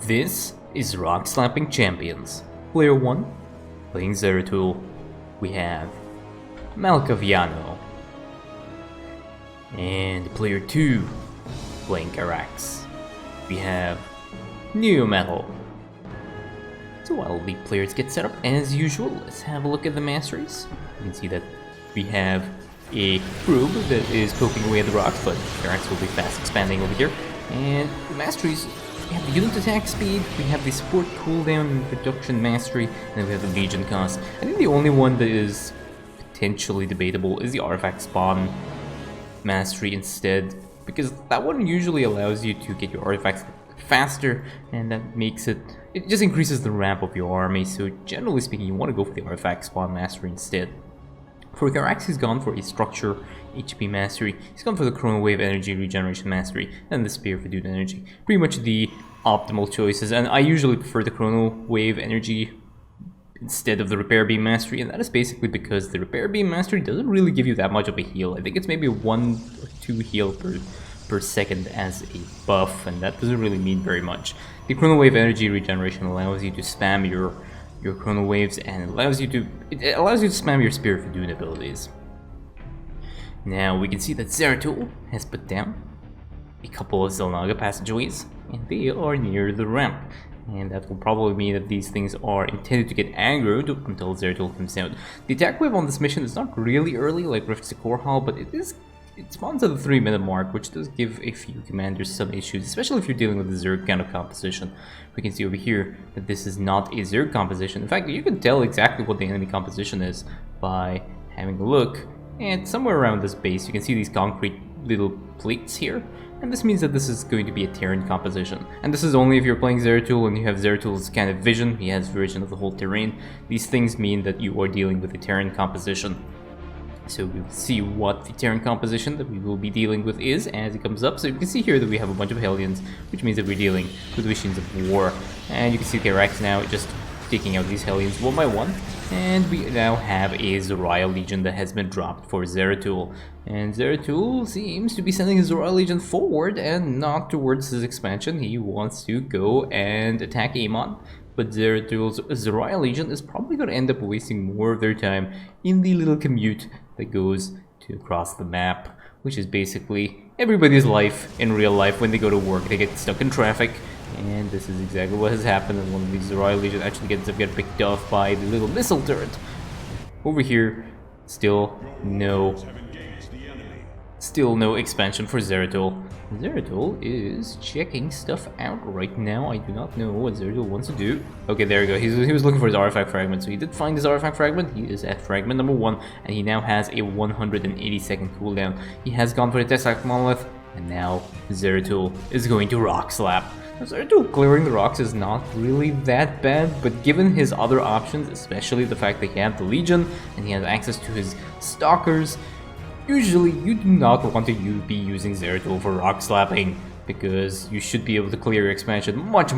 This is Rockslapping Champions. Player 1, playing Zeratul. We have Malkaviano. And player 2, playing Carax. We have Neometal. So while the players get set up, as usual, let's have a look at the masteries. You can see that we have a probe that is poking away at the rocks, but Carax will be fast expanding over here. And the masteries, we have the unit attack speed, we have the support cooldown and reduction mastery, and then we have the legion cost. I think the only one that is potentially debatable is the artifact spawn mastery instead, because that one usually allows you to get your artifacts faster, and that makes it just increases the ramp of your army. So generally speaking, you want to go for the artifact spawn mastery instead. For Carax, he's gone for a structure HP mastery, he's gone for the chrono wave energy regeneration mastery, and the spear for dude energy. Pretty much the optimal choices, and I usually prefer the chrono wave energy instead of the repair beam mastery, and that is basically because the repair beam mastery doesn't really give you that much of a heal. I think it's maybe 1 or 2 heal per second as a buff, and that doesn't really mean very much. The chrono wave energy regeneration allows you to spam your chrono waves, and it allows you to spam your spirit for doing abilities. Now we can see that Zeratul has put down a couple of Zelnaga passageways, and they are near the ramp. And that will probably mean that these things are intended to get aggroed until Zeratul comes out. The attack wave on this mission is not really early like Rift's Core Hall, but it spawns at the 3-minute mark, which does give a few commanders some issues, especially if you're dealing with a Zerg kind of composition. We can see over here that this is not a Zerg composition. In fact, you can tell exactly what the enemy composition is by having a look. And somewhere around this base, you can see these concrete little plates here. And this means that this is going to be a Terran composition. And this is only if you're playing Zeratul and you have Zeratul's kind of vision. He has vision of the whole terrain. These things mean that you are dealing with a Terran composition. So we'll see what the Terran composition that we will be dealing with is as it comes up. So you can see here that we have a bunch of Hellions, which means that we're dealing with machines of war. And you can see Carax now just taking out these Hellions one by one. And we now have a Zeratul Legion that has been dropped for Zeratul. And Zeratul seems to be sending his Zeratul Legion forward and not towards his expansion. He wants to go and attack Amon. But Zeratul's Zeratul Legion is probably going to end up wasting more of their time in the little commute that goes to across the map, which is basically everybody's life in real life. When they go to work, they get stuck in traffic, and this is exactly what has happened, and one of these Zeratul Legion actually ends up getting picked off by the little missile turret. Over here, still no expansion for Zeratul. Zeratul is checking stuff out right now. I do not know what Zeratul wants to do. Okay, there we go. He was looking for his artifact fragment, so he did find his artifact fragment. He is at fragment number 1, and he now has a 180-second cooldown. He has gone for the Tesseract Monolith, and now Zeratul is going to rock slap. Zeratul clearing the rocks is not really that bad, but given his other options, especially the fact that he has the Legion and he has access to his Stalkers, usually you do not want to be using Zeratul for rock slapping, because you should be able to clear your expansion much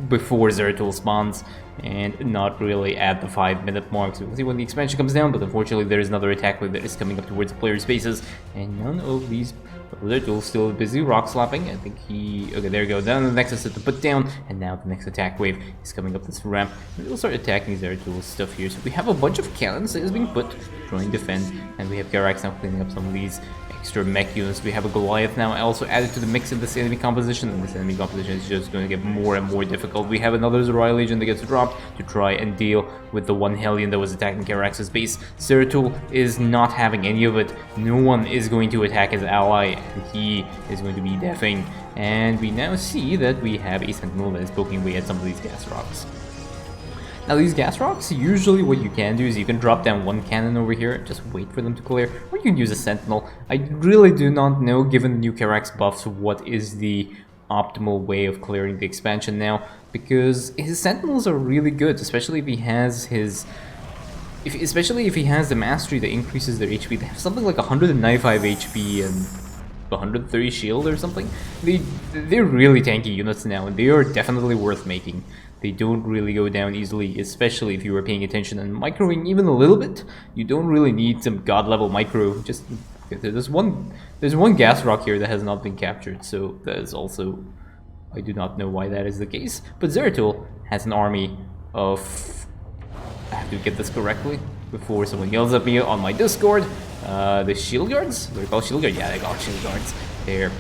before Zeratul spawns, and not really at the 5-minute mark. So we'll see when the expansion comes down, but unfortunately there is another attack wave that is coming up towards the players' bases, and none of these... Zeratul still busy rock slapping. I think he... Okay, there we go. Down the Nexus is to put down, and now the next attack wave is coming up this ramp. And we'll start attacking Zeratul's stuff here. So we have a bunch of cannons that is being put to try and defend, and we have Carax now cleaning up some of these extra mech units. We have a Goliath now also added to the mix in this enemy composition, and this enemy composition is just going to get more and more difficult. We have another Zeratul Legion that gets dropped to try and deal with the one Hellion that was attacking Carax's base. Zeratul is not having any of it. No one is going to attack his ally, and he is going to be deafing. And we now see that we have a Sentinel that is poking away at some of these gas rocks. Now these gas rocks, usually what you can do is you can drop down one cannon over here, just wait for them to clear, or you can use a Sentinel. I really do not know, given the new Carax buffs, what is the optimal way of clearing the expansion now, because his Sentinels are really good, especially if he has his... especially if he has the mastery that increases their HP. They have something like 195 HP and 130 shield or something. They're really tanky units now, and they are definitely worth making. They don't really go down easily, especially if you were paying attention and microing even a little bit. You don't really need some god level micro. Just there's one gas rock here that has not been captured, so that is also I do not know why that is the case, but Zeratul has an army of... I have to get this correctly before someone yells at me on my Discord. The shield guards? They're called shield guards? Yeah, they call shield guards. There.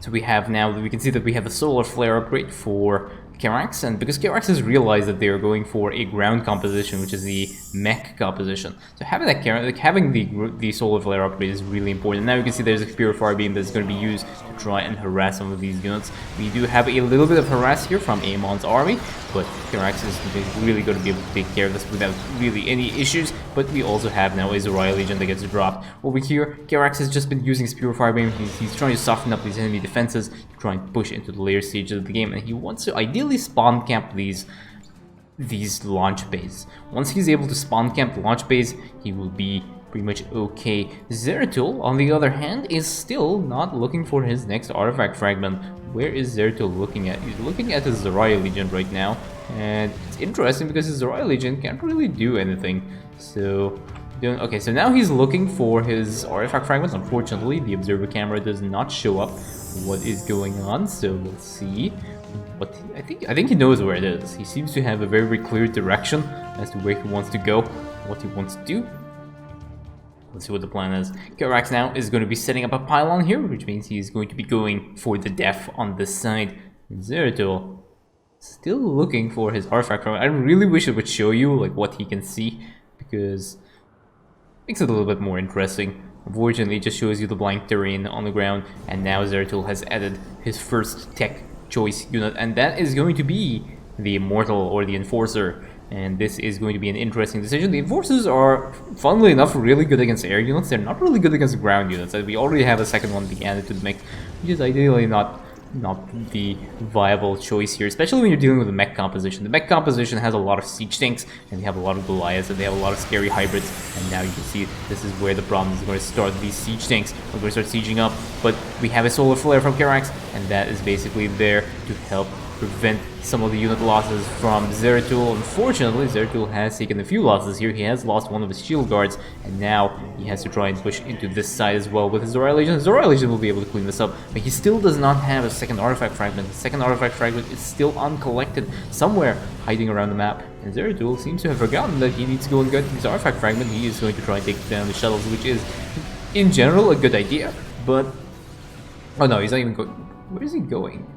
So we have now, we can see that we have a solar flare upgrade for Karax, and because Karax has realized that they are going for a ground composition, which is the mech composition, so having that having the solar flare upgrade is really important. Now you can see there's a purifier beam that's going to be used to try and harass some of these units. We do have a little bit of harass here from Amon's army, but Karax is really going to be able to take care of this without really any issues. But we also have now a Zeratul Legion that gets dropped over here. Karax has just been using his purifier beam. He's trying to soften up these enemy defenses to try and push into the later stages of the game, and he wants to ideally spawn camp these launch bays. Once he's able to spawn camp the launch bays, he will be pretty much okay. Zeratul, on the other hand, is still not looking for his next artifact fragment. Where is Zeratul looking at? He's looking at his Zeratul Legion right now, and it's interesting because his Zeratul Legion can't really do anything. So, okay, so now he's looking for his artifact fragments. Unfortunately, the observer camera does not show up what is going on, so we'll see. But I think he knows where it is. He seems to have a very clear direction as to where he wants to go, what he wants to do. Let's see what the plan is. Karax now is going to be setting up a pylon here, which means he's going to be going for the def on this side. Zeratul still looking for his artifact fragment. I really wish it would show you like what he can see, because it makes it a little bit more interesting. Unfortunately, it just shows you the blank terrain on the ground, and now Zeratul has added his first tech choice unit, and that is going to be the Immortal or the Enforcer. And this is going to be an interesting decision. The Enforcers are, funnily enough, really good against air units. They're not really good against ground units. We already have a second one being added to the mech, which is ideally not the viable choice here, especially when you're dealing with the mech composition. The mech composition has a lot of siege tanks, and they have a lot of Goliaths, and they have a lot of scary hybrids. And now you can see this is where the problem is going to start. These siege tanks are going to start sieging up, but we have a solar flare from Karax, and that is basically there to help prevent some of the unit losses from Zeratul. Unfortunately, Zeratul has taken a few losses here. He has lost one of his shield guards, and now he has to try and push into this side as well with his Zeratul Legion. His Zeratul Legion will be able to clean this up, but he still does not have a second artifact fragment. The second artifact fragment is still uncollected, somewhere hiding around the map. And Zeratul seems to have forgotten that he needs to go and get his artifact fragment. He is going to try and take down the shuttles, which is, in general, a good idea, but... Oh no, he's not even going... Where is he going?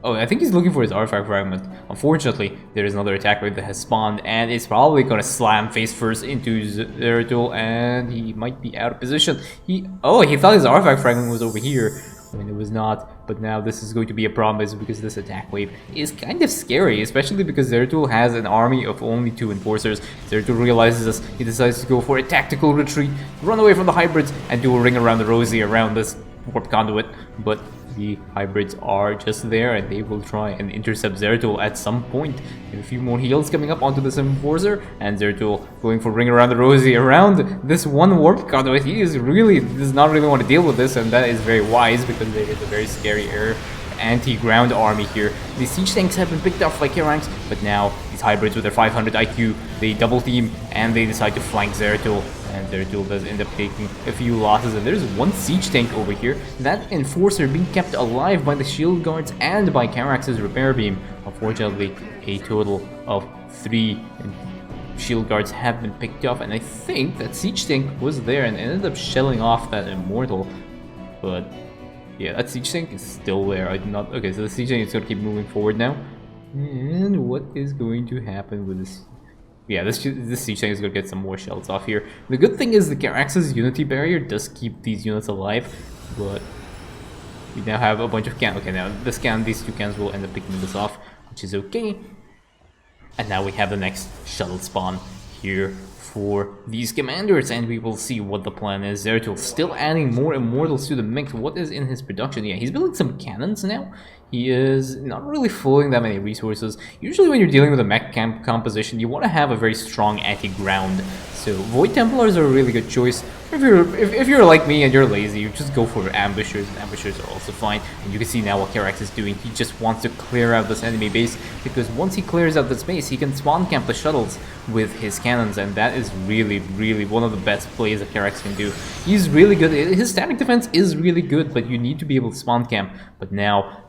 Oh, I think he's looking for his artifact fragment. Unfortunately, there is another attack wave that has spawned, and it's probably going to slam face first into Zeratul, and he might be out of position. He thought his artifact fragment was over here, when it was not. But now this is going to be a problem, because this attack wave is kind of scary, especially because Zeratul has an army of only 2 enforcers. Zeratul realizes this. He decides to go for a tactical retreat, run away from the hybrids, and do a ring around the rosy around this warp conduit. But the hybrids are just there, and they will try and intercept Zeratul at some point. A few more heals coming up onto this Enforcer, and Zeratul going for ring around the rosy around this one warp conduit. He does not really want to deal with this, and that is very wise, because there is a very scary air anti-ground army here. The siege tanks have been picked off by Karax, but now these hybrids with their 500 IQ, they double team and they decide to flank Zeratul. And Zeratul does end up taking a few losses, and there's one siege tank over here. That Enforcer being kept alive by the shield guards and by Karax's repair beam. Unfortunately, a total of 3 shield guards have been picked off, and I think that siege tank was there and ended up shelling off that Immortal. But yeah, that siege tank is still there. Okay, so the siege tank is going to keep moving forward now. And what is going to happen with this? Yeah, this siege tank is going to get some more shells off here. The good thing is the Karax's Unity Barrier does keep these units alive, but we now have a bunch of cannons. Okay, now these 2 cannons will end up picking this off, which is okay. And now we have the next shuttle spawn here for these commanders, and we will see what the plan is. Zeratul still adding more immortals to the mix. What is in his production? Yeah, he's building some cannons now. He is not really flowing that many resources. Usually when you're dealing with a mech camp composition, you want to have a very strong anti-ground So Void Templars are a really good choice. If you're like me and you're lazy, you just go for ambushers. Ambushers are also fine. And you can see now what Karax is doing. He just wants to clear out this enemy base, because once he clears out this base, he can spawn camp the shuttles with his cannons, and that is really one of the best plays that Karax can do. He's really good. His static defense is really good, but you need to be able to spawn camp. But now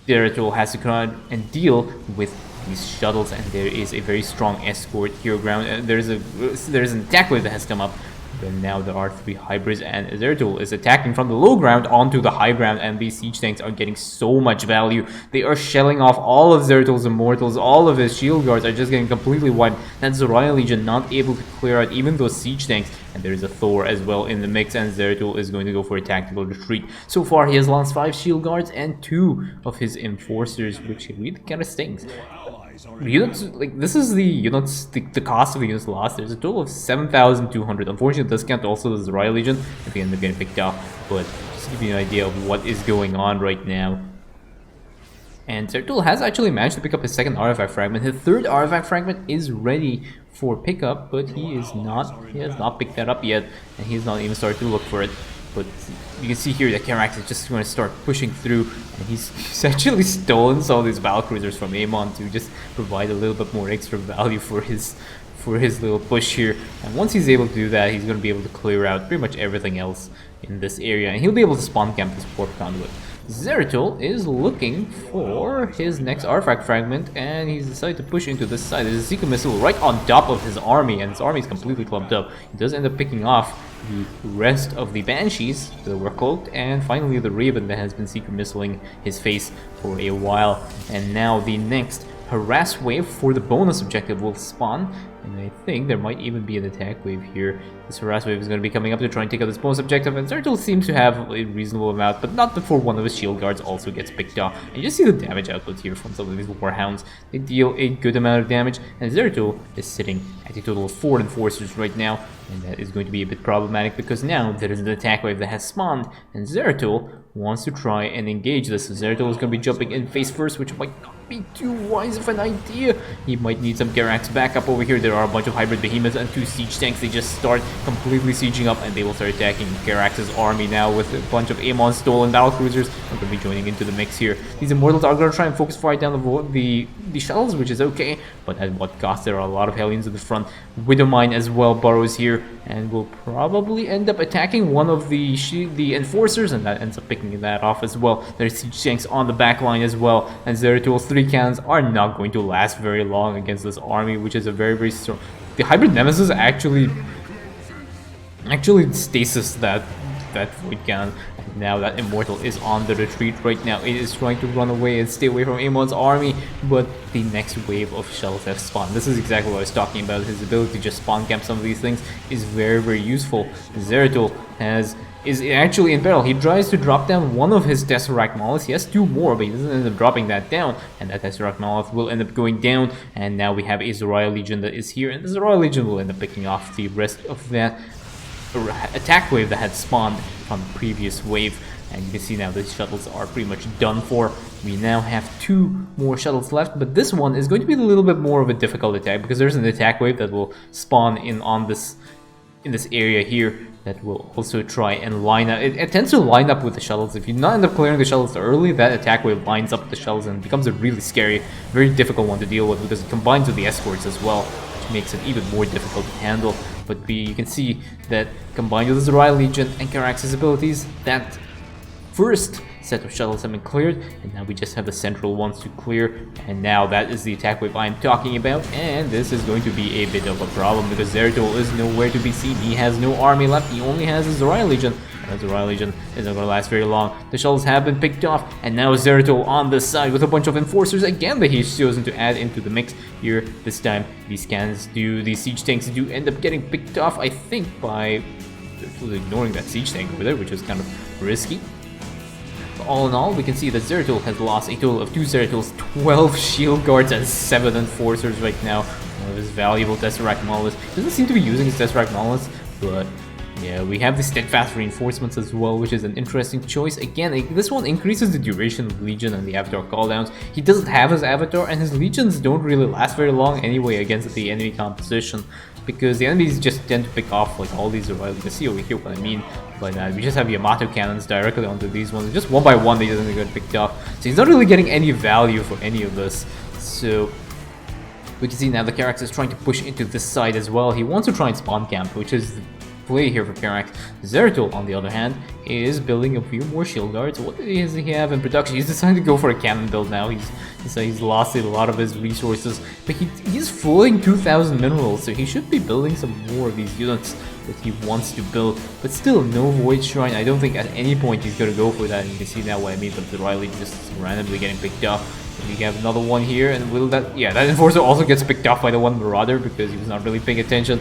Zeratul has to come out and deal with these shuttles, and there is a very strong escort here ground. There's an attack wave that has come up, but now there are 3 hybrids, and Zeratul is attacking from the low ground onto the high ground, and these siege tanks are getting so much value. They are shelling off all of Zeratul's immortals. All of his shield guards are just getting completely wiped. That's the Royal Legion not able to clear out even those siege tanks. And there is a Thor as well in the mix, and Zeratul is going to go for a tactical retreat. So far, he has lost 5 shield guards and 2 of his enforcers, which really kind of stings. Units, like, this is the units, the cost of the units lost. There's a total of 7,200. Unfortunately, this count also the Royal Legion if they end up getting picked off. But just to give you an idea of what is going on right now. And Zeratul has actually managed to pick up his 2nd artifact fragment. His 3rd artifact fragment is ready for pickup, but he has not picked that up yet, and he's not even started to look for it. But you can see here that Karax is just going to start pushing through, and he's actually stolen some of these battlecruisers from Amon to just provide a little bit more extra value for his little push here. And once he's able to do that, he's going to be able to clear out pretty much everything else in this area, and he'll be able to spawn camp this port conduit. Zeratul is looking for his next artifact fragment, and he's decided to push into this side. There's a Seeker missile right on top of his army, and his army is completely clumped up. He does end up picking off the rest of the Banshees that were cloaked, and finally the Raven that has been Seeker missiling his face for a while. And now the next harass wave for the bonus objective will spawn, and I think there might even be an attack wave here. This harass wave is going to be coming up to try and take out this bonus objective, and Zeratul seems to have a reasonable amount, but not before one of his shield guards also gets picked off. And you just see the damage output here from some of these warhounds. They deal a good amount of damage, and Zeratul is sitting at a total of 4 enforcers right now, and that is going to be a bit problematic because now there is an attack wave that has spawned, and Zeratul wants to try and engage this. So Zeratul is going to be jumping in face first, which might not be too wise of an idea. He might need some Karax backup over here. There are a bunch of hybrid behemoths and 2 siege tanks. They just start completely sieging up, and they will start attacking Karax's army now with a bunch of Amon stolen battlecruisers. Are going to be joining into the mix here. These immortals are going to try and focus fire down the shuttles, which is okay, but at what cost? There are a lot of Hellions in the front. Widowmine as well burrows here, and will probably end up attacking one of the enforcers, and that ends up picking that off as well. There's siege tanks on the back line as well, and Zeratul's 3 cannons are not going to last very long against this army, which is a very strong. The hybrid nemesis actually stasis that void cannon. And now that immortal is on the retreat right now. It is trying to run away and stay away from Amon's army, but the next wave of shells have spawned. This is exactly what I was talking about. His ability to just spawn camp some of these things is very useful. Zeratul is actually in peril. He tries to drop down one of his Tesseract Monoliths. He has 2 more, but he doesn't end up dropping that down, and that Tesseract Monolith will end up going down. And now we have a Zeratul Legion that is here, and the Zeratul Legion will end up picking off the rest of that attack wave that had spawned from the previous wave. And you can see now these shuttles are pretty much done for. We now have 2 more shuttles left, but this one is going to be a little bit more of a difficult attack because there's an attack wave that will spawn in this area here that will also try and line up. It tends to line up with the shuttles. If you not end up clearing the shuttles early, that attack wave lines up the shuttles and becomes a really scary, very difficult one to deal with because it combines with the escorts as well, which makes it even more difficult to handle. But you can see that combined with the Zeratul Legion and Karax's abilities, that first set of shuttles have been cleared, and now we just have the central ones to clear, and now that is the attack wave I'm talking about, and this is going to be a bit of a problem because Zeratul is nowhere to be seen. He has no army left. He only has his Zeratul Legion, and the Zeratul Legion isn't going to last very long. The shuttles have been picked off, and now Zeratul on the side with a bunch of enforcers again that he's chosen to add into the mix here. This time these siege tanks do end up getting picked off, I think, by ignoring that siege tank over there, which was kind of risky. All in all, we can see that Zeratul has lost a total of 2 Zeratuls, 12 shield guards, and 7 enforcers right now. One of his valuable Tesseract Monoliths. Doesn't seem to be using his Tesseract Monoliths, but yeah, we have the steadfast reinforcements as well, which is an interesting choice. Again, this one increases the duration of Legion and the Avatar cooldowns. He doesn't have his Avatar, and his Legions don't really last very long anyway against the enemy composition. because the enemies just tend to pick off like all these Zeratul. You can see over here what I mean by that. We just have Yamato cannons directly onto these ones. Just one by one they doesn't get picked off. So he's not really getting any value for any of this. So we can see now the Karax is trying to push into this side as well. He wants to try and spawn camp, which is the play here for Karax. Zeratul, on the other hand, is building a few more shield guards. What does he have in production? He's decided to go for a cannon build now. He's lost a lot of his resources, but he's fulling 2,000 minerals, so he should be building some more of these units that he wants to build. But still, no Void Shrine. I don't think at any point he's going to go for that. And you can see now what I mean, but the Riley just randomly getting picked up. We have another one here, and will that... Yeah, that Enforcer also gets picked off by the one Marauder because he was not really paying attention.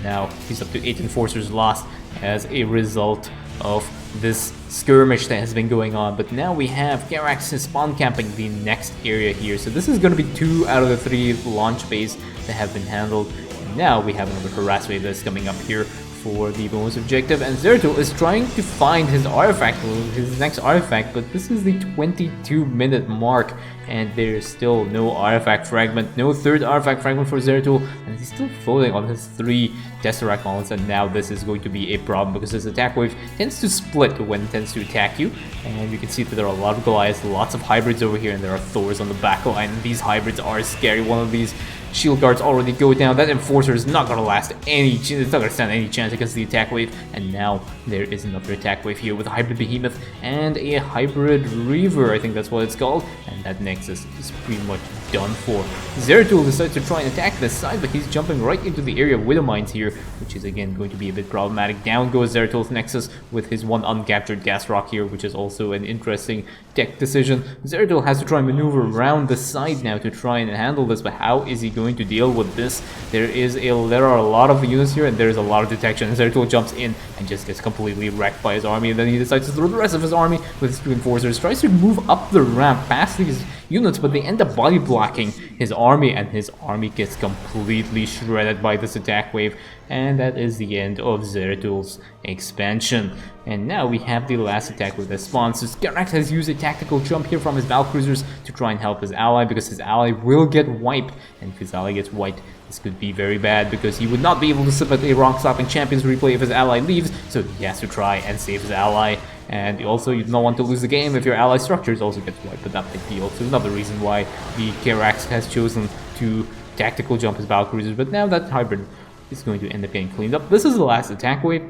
Now he's up to 8 Enforcers lost as a result of this skirmish that has been going on. But now we have Karax spawn camping the next area here. So this is going to be 2 out of the 3 launch bays that have been handled. And now we have another harass wave that's coming up here for the bonus objective, and Zeratul is trying to find his artifact, his next artifact, but this is the 22-minute mark, and there's still no artifact fragment, no third artifact fragment for Zeratul, and he's still floating on his 3 Tesseract Mounts, and now this is going to be a problem because his attack wave tends to split when it tends to attack you, and you can see that there are a lot of Goliaths, lots of hybrids over here, and there are Thors on the back line, and these hybrids are scary. One of these shield guards already go down. That Enforcer is not going to last it's not going to stand any chance against the attack wave, and now there is another attack wave here with a hybrid Behemoth and a hybrid Reaver, I think that's what it's called, and that Nexus is pretty much done for. Zeratul decides to try and attack this side, but he's jumping right into the area of Widow Mines here, which is again going to be a bit problematic. Down goes Zeratul's Nexus with his one uncaptured gas rock here, which is also an interesting tech decision. Zeratul has to try and maneuver around the side now to try and handle this, but how is he going to deal with this? There are a lot of units here, and there's a lot of detection. Zeratul jumps in and just gets completely wrecked by his army, and then he decides to throw the rest of his army with his 2 Enforcers, tries to move up the ramp past these units, but they end up body blocking his army, and his army gets completely shredded by this attack wave, and that is the end of Zeratul's expansion. And now we have the last attack with the spawns. So Karax has used a tactical jump here from his Valcruisers to try and help his ally, because his ally will get wiped, and if his ally gets wiped, this could be very bad, because he would not be able to submit a Rockslapping Champions replay if his ally leaves, so he has to try and save his ally. And also, you don't want to lose the game if your ally structures also gets wiped, but that might be also another reason why the Karax has chosen to tactical jump his Valcruisers. But now that hybrid is going to end up getting cleaned up. This is the last attack wave.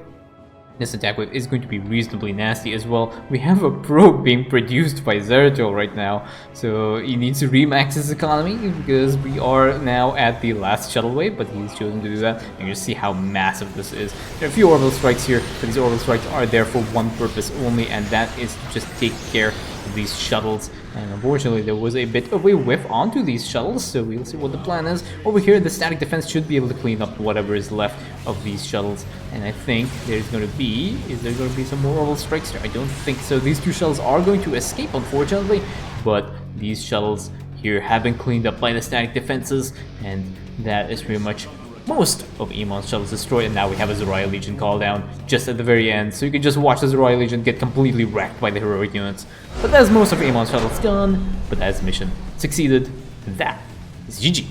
This attack wave is going to be reasonably nasty as well. We have a probe being produced by Zeratul right now, so he needs to remax his economy because we are now at the last shuttle wave, but he's chosen to do that. And you see how massive this is. There are a few orbital strikes here, but these orbital strikes are there for one purpose only, and that is to just take care of these shuttles. And unfortunately, there was a bit of a whiff onto these shuttles, so we'll see what the plan is. Over here, the static defense should be able to clean up whatever is left of these shuttles. And I think there's going to be... Is there going to be some more orbital strikes here? I don't think so. These 2 shuttles are going to escape, unfortunately. But these shuttles here have been cleaned up by the static defenses. And that is pretty much most of Emon's shuttles destroyed, and now we have a Zeratul Legion call down just at the very end, so you can just watch the Zeratul Legion get completely wrecked by the heroic units. But that's most of Emon's shuttles gone, but that's mission succeeded. That is GG.